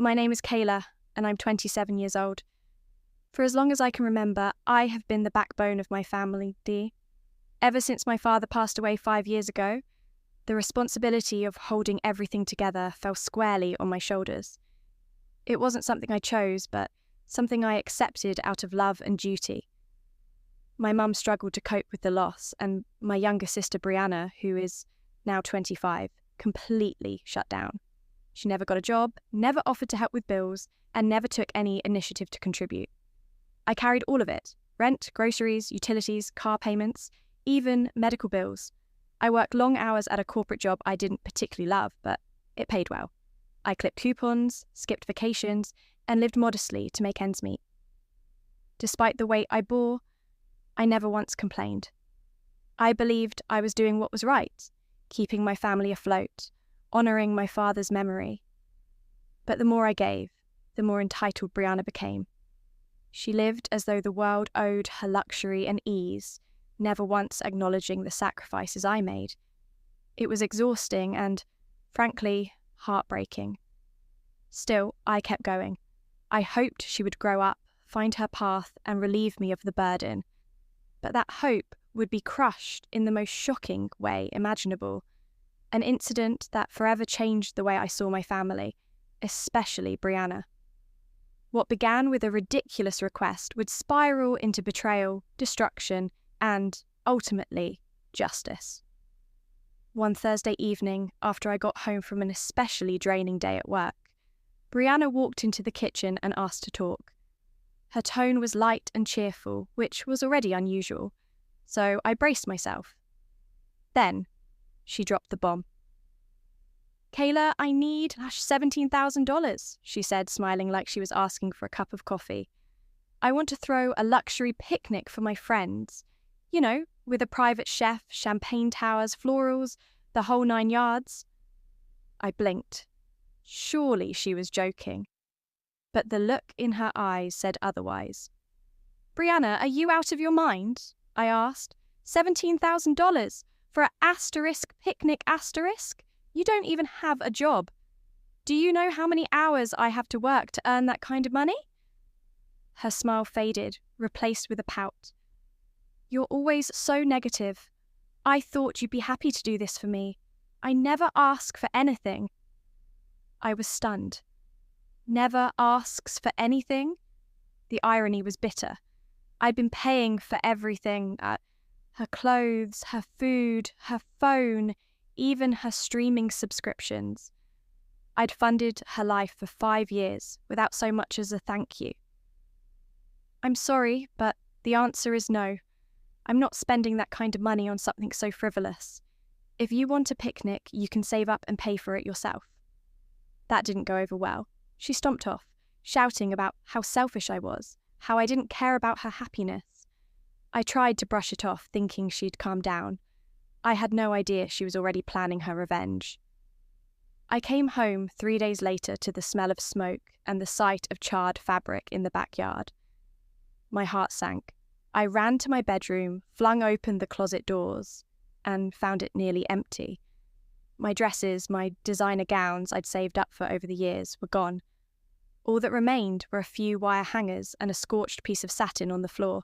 My name is Kayla, and I'm 27 years old. For as long as I can remember, I have been the backbone of my family, Dee. Ever since my father passed away 5 years ago, the responsibility of holding everything together fell squarely on my shoulders. It wasn't something I chose, but something I accepted out of love and duty. My mum struggled to cope with the loss, and my younger sister Brianna, who is now 25, completely shut down. She never got a job, never offered to help with bills, and never took any initiative to contribute. I carried all of it: rent, groceries, utilities, car payments, even medical bills. I worked long hours at a corporate job I didn't particularly love, but it paid well. I clipped coupons, skipped vacations, and lived modestly to make ends meet. Despite the weight I bore, I never once complained. I believed I was doing what was right, keeping my family afloat, honouring my father's memory. But the more I gave, the more entitled Brianna became. She lived as though the world owed her luxury and ease, never once acknowledging the sacrifices I made. It was exhausting and, frankly, heartbreaking. Still, I kept going. I hoped she would grow up, find her path, and relieve me of the burden. But that hope would be crushed in the most shocking way imaginable. An incident that forever changed the way I saw my family, especially Brianna. What began with a ridiculous request would spiral into betrayal, destruction, and, ultimately, justice. One Thursday evening, after I got home from an especially draining day at work, Brianna walked into the kitchen and asked to talk. Her tone was light and cheerful, which was already unusual, so I braced myself. Then, she dropped the bomb. "Kayla, I need $17,000, she said, smiling like she was asking for a cup of coffee. "I want to throw a luxury picnic for my friends. You know, with a private chef, champagne towers, florals, the whole 9 yards. I blinked. Surely she was joking. But the look in her eyes said otherwise. "Brianna, are you out of your mind?" I asked. $17,000 for an asterisk picnic asterisk? You don't even have a job. Do you know how many hours I have to work to earn that kind of money?" Her smile faded, replaced with a pout. "You're always so negative. I thought you'd be happy to do this for me. I never ask for anything." I was stunned. Never asks for anything? The irony was bitter. I'd been paying for everything: her clothes, her food, her phone, even her streaming subscriptions. I'd funded her life for 5 years without so much as a thank you. "I'm sorry, but the answer is no. I'm not spending that kind of money on something so frivolous. If you want a picnic, you can save up and pay for it yourself." That didn't go over well. She stomped off, shouting about how selfish I was, how I didn't care about her happiness. I tried to brush it off, thinking she'd calm down. I had no idea she was already planning her revenge. I came home 3 days later to the smell of smoke and the sight of charred fabric in the backyard. My heart sank. I ran to my bedroom, flung open the closet doors, and found it nearly empty. My dresses, my designer gowns I'd saved up for over the years, were gone. All that remained were a few wire hangers and a scorched piece of satin on the floor.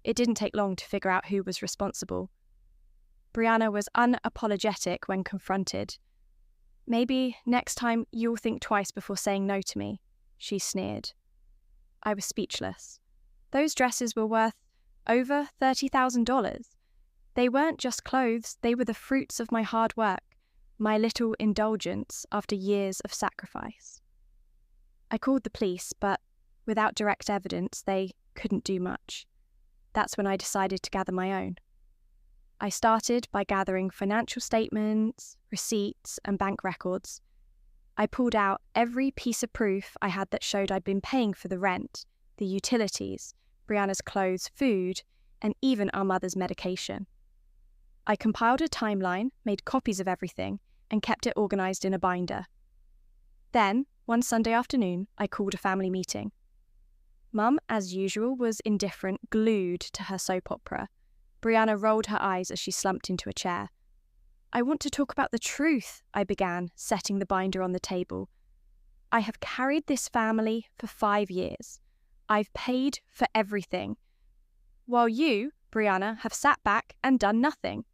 It didn't take long to figure out who was responsible. Brianna was unapologetic when confronted. "Maybe next time you'll think twice before saying no to me," she sneered. I was speechless. Those dresses were worth over $30,000. They weren't just clothes, they were the fruits of my hard work, my little indulgence after years of sacrifice. I called the police, but without direct evidence, they couldn't do much. That's when I decided to gather my own. I started by gathering financial statements, receipts, and bank records. I pulled out every piece of proof I had that showed I'd been paying for the rent, the utilities, Brianna's clothes, food, and even our mother's medication. I compiled a timeline, made copies of everything, and kept it organised in a binder. Then, one Sunday afternoon, I called a family meeting. Mum, as usual, was indifferent, glued to her soap opera. Brianna rolled her eyes as she slumped into a chair. "I want to talk about the truth," I began, setting the binder on the table. I have carried this family for 5 years. I've paid for everything. While you, Brianna, have sat back and done nothing."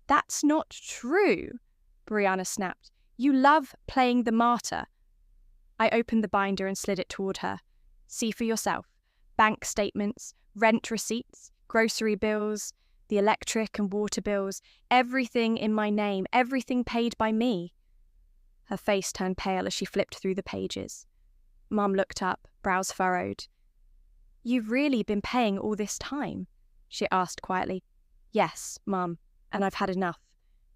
"That's not true," Brianna snapped. "You love playing the martyr." I opened the binder and slid it toward her. "See for yourself. Bank statements, rent receipts, grocery bills, the electric and water bills, everything in my name, everything paid by me." Her face turned pale as she flipped through the pages. Mum looked up, brows furrowed. "You've really been paying all this time?" she asked quietly. "Yes, Mum, and I've had enough.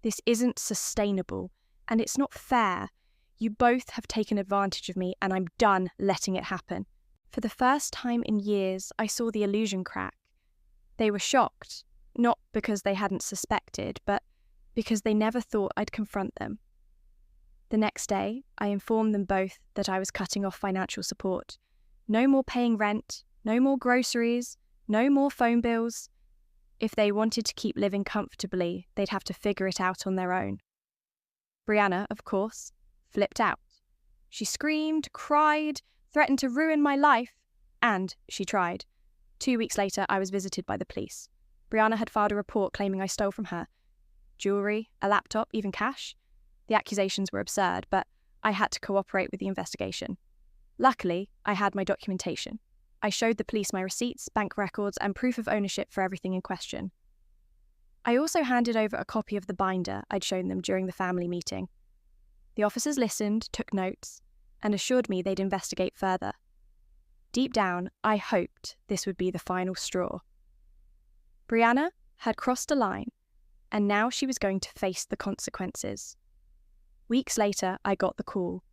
This isn't sustainable, and it's not fair. You both have taken advantage of me, and I'm done letting it happen." For the first time in years, I saw the illusion crack. They were shocked, not because they hadn't suspected, but because they never thought I'd confront them. The next day, I informed them both that I was cutting off financial support. No more paying rent, no more groceries, no more phone bills. If they wanted to keep living comfortably, they'd have to figure it out on their own. Brianna, of course, flipped out. She screamed, cried, threatened to ruin my life, and she tried. 2 weeks later, I was visited by the police. Brianna had filed a report claiming I stole from her jewellery, a laptop, even cash. The accusations were absurd, but I had to cooperate with the investigation. Luckily, I had my documentation. I showed the police my receipts, bank records, and proof of ownership for everything in question. I also handed over a copy of the binder I'd shown them during the family meeting. The officers listened, took notes, and assured me they'd investigate further. Deep down, I hoped this would be the final straw. Brianna had crossed a line, and now she was going to face the consequences. Weeks later, I got the call.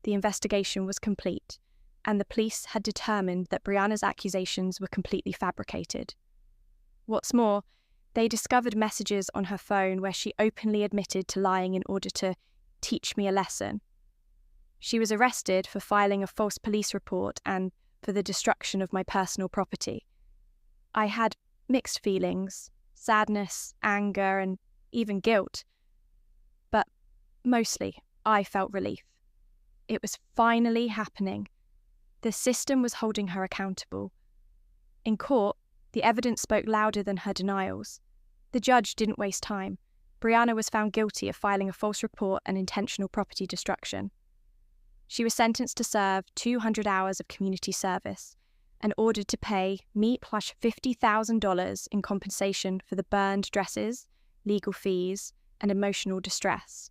The investigation was complete, and the police had determined that Brianna's accusations were completely fabricated. What's more, they discovered messages on her phone where she openly admitted to lying in order to teach me a lesson. She was arrested for filing a false police report and for the destruction of my personal property. I had mixed feelings, sadness, anger, and even guilt. But mostly, I felt relief. It was finally happening. The system was holding her accountable. In court, the evidence spoke louder than her denials. The judge didn't waste time. Brianna was found guilty of filing a false report and intentional property destruction. She was sentenced to serve 200 hours of community service and ordered to pay me plus $50,000 in compensation for the burned dresses, legal fees, and emotional distress.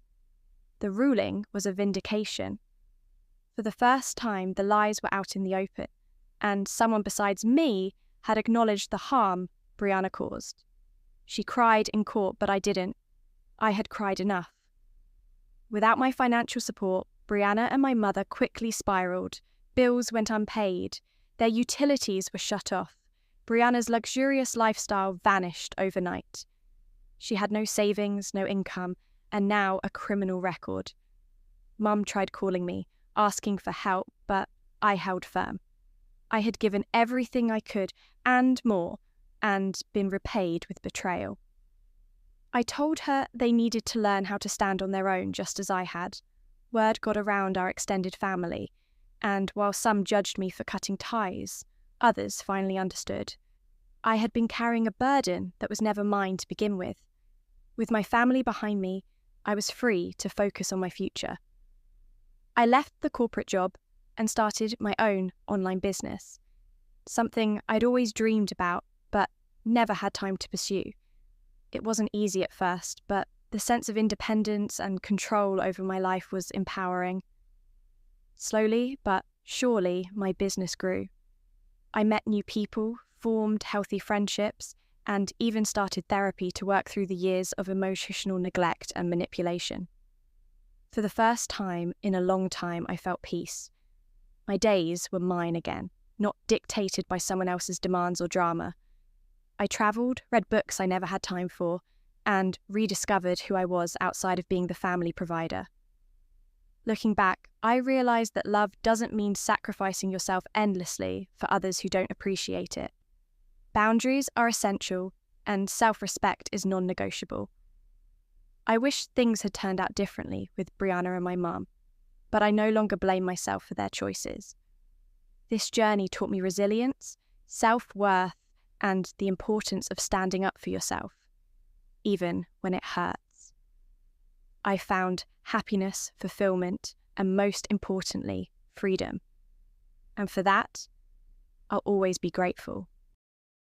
The ruling was a vindication. For the first time, the lies were out in the open, and someone besides me had acknowledged the harm Brianna caused. She cried in court, but I didn't. I had cried enough. Without my financial support, Brianna and my mother quickly spiraled. Bills went unpaid. Their utilities were shut off. Brianna's luxurious lifestyle vanished overnight. She had no savings, no income, and now a criminal record. Mum tried calling me, asking for help, but I held firm. I had given everything I could, and more, and been repaid with betrayal. I told her they needed to learn how to stand on their own just as I had. Word got around our extended family, and while some judged me for cutting ties, others finally understood. I had been carrying a burden that was never mine to begin with. With my family behind me, I was free to focus on my future. I left the corporate job and started my own online business, something I'd always dreamed about but never had time to pursue. It wasn't easy at first, but the sense of independence and control over my life was empowering. Slowly but surely, my business grew. I met new people, formed healthy friendships, and even started therapy to work through the years of emotional neglect and manipulation. For the first time in a long time, I felt peace. My days were mine again, not dictated by someone else's demands or drama. I travelled, read books I never had time for, and rediscovered who I was outside of being the family provider. Looking back, I realised that love doesn't mean sacrificing yourself endlessly for others who don't appreciate it. Boundaries are essential, and self-respect is non-negotiable. I wish things had turned out differently with Brianna and my mum, but I no longer blame myself for their choices. This journey taught me resilience, self-worth, and the importance of standing up for yourself, even when it hurts. I found happiness, fulfillment, and most importantly, freedom. And for that, I'll always be grateful.